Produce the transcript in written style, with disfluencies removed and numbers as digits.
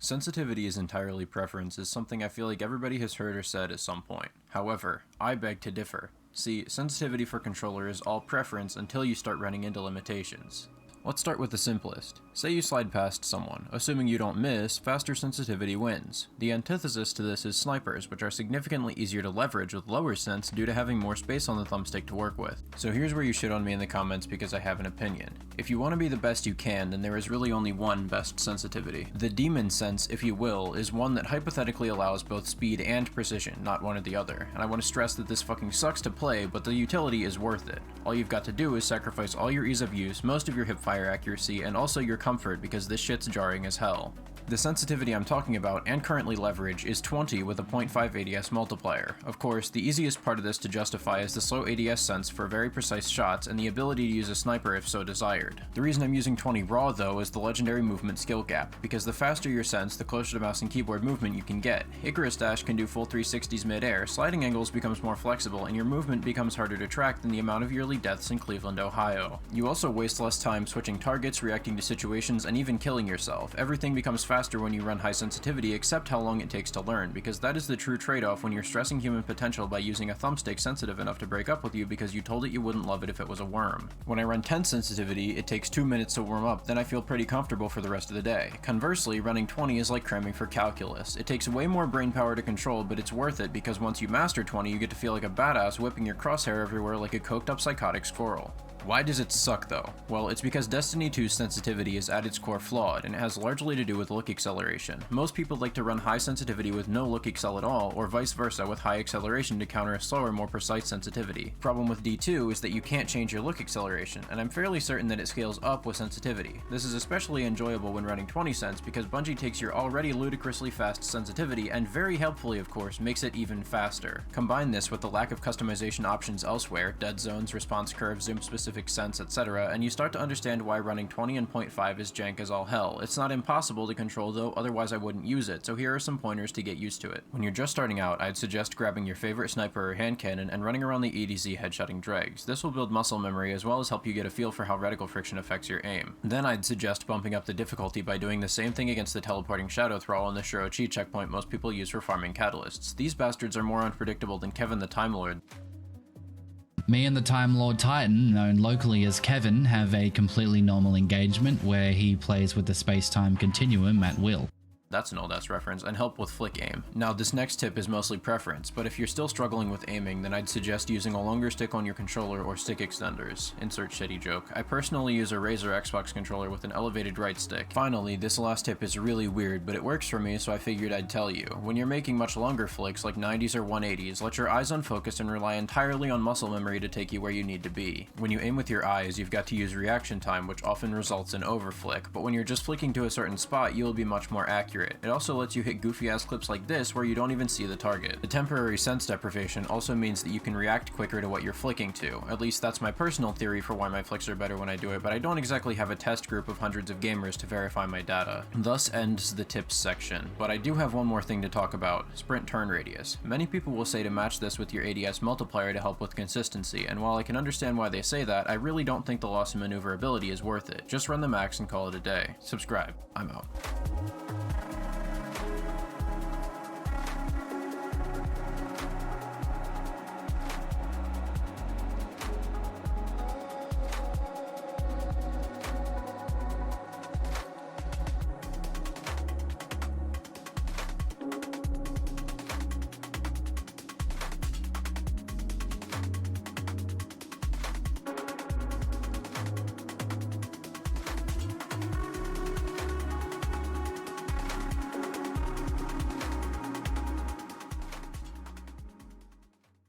Sensitivity is entirely preference is something I feel like everybody has heard or said at some point. However, I beg to differ. See, sensitivity for controller is all preference until you start running into limitations. Let's start with the simplest. Say you slide past someone. Assuming you don't miss, faster sensitivity wins. The antithesis to this is snipers, which are significantly easier to leverage with lower sense due to having more space on the thumbstick to work with. So here's where you shit on me in the comments because I have an opinion. If you want to be the best you can, then there is really only one best sensitivity. The demon sense, if you will, is one that hypothetically allows both speed and precision, not one or the other. And I want to stress that this fucking sucks to play, but the utility is worth it. All you've got to do is sacrifice all your ease of use, most of your hipfire accuracy, and also your comfort because this shit's jarring as hell. The sensitivity I'm talking about and currently leverage is 20 with a 0.5 ADS multiplier. Of course, the easiest part of this to justify is the slow ADS sense for very precise shots and the ability to use a sniper if so desired. The reason I'm using 20 raw though is the legendary movement skill gap, because the faster your sense, the closer to mouse and keyboard movement you can get. Icarus Dash can do full 360s mid-air, sliding angles becomes more flexible, and your movement becomes harder to track than the amount of yearly deaths in Cleveland, Ohio. You also waste less time switching targets, reacting to situations, and even killing yourself. Everything becomes faster when you run high sensitivity, except how long it takes to learn, because that is the true trade-off when you're stressing human potential by using a thumbstick sensitive enough to break up with you because you told it you wouldn't love it if it was a worm. When I run 10 sensitivity, it takes 2 minutes to warm up, then I feel pretty comfortable for the rest of the day. Conversely, running 20 is like cramming for calculus. It takes way more brain power to control, but it's worth it because once you master 20, you get to feel like a badass whipping your crosshair everywhere like a coked up psychotic squirrel. Why does it suck though? Well, it's because Destiny 2's sensitivity is at its core flawed, and it has largely to do with look acceleration. Most people like to run high sensitivity with no look accel at all, or vice versa with high acceleration to counter a slower, more precise sensitivity. Problem with D2 is that you can't change your look acceleration, and I'm fairly certain that it scales up with sensitivity. This is especially enjoyable when running 20 cents because Bungie takes your already ludicrously fast sensitivity and very helpfully of course makes it even faster. Combine this with the lack of customization options elsewhere, dead zones, response curves, zoom specific sense, etc., and you start to understand why running 20 and 0.5 is jank as all hell. It's not impossible to control though, otherwise I wouldn't use it, so here are some pointers to get used to it. When you're just starting out, I'd suggest grabbing your favorite sniper or hand cannon and running around the EDZ headshotting dregs. This will build muscle memory as well as help you get a feel for how reticle friction affects your aim. Then I'd suggest bumping up the difficulty by doing the same thing against the teleporting Shadow Thrall and the Shuro Chi checkpoint most people use for farming catalysts. These bastards are more unpredictable than Kevin the Time Lord. Me and the Time Lord Titan, known locally as Kevin, have a completely normal engagement where he plays with the space-time continuum at will. That's an old-ass reference, and help with flick aim. Now this next tip is mostly preference, but if you're still struggling with aiming, then I'd suggest using a longer stick on your controller or stick extenders. Insert shitty joke. I personally use a Razer Xbox controller with an elevated right stick. Finally, this last tip is really weird, but it works for me, so I figured I'd tell you. When you're making much longer flicks, like 90s or 180s, let your eyes unfocus and rely entirely on muscle memory to take you where you need to be. When you aim with your eyes, you've got to use reaction time, which often results in overflick, but when you're just flicking to a certain spot, you'll be much more accurate. It also lets you hit goofy ass clips like this where you don't even see the target. The temporary sense deprivation also means that you can react quicker to what you're flicking to. At least that's my personal theory for why my flicks are better when I do it, but I don't exactly have a test group of hundreds of gamers to verify my data. Thus ends the tips section. But I do have one more thing to talk about: sprint turn radius. Many people will say to match this with your ADS multiplier to help with consistency, and while I can understand why they say that, I really don't think the loss in maneuverability is worth it. Just run the max and call it a day. Subscribe. I'm out.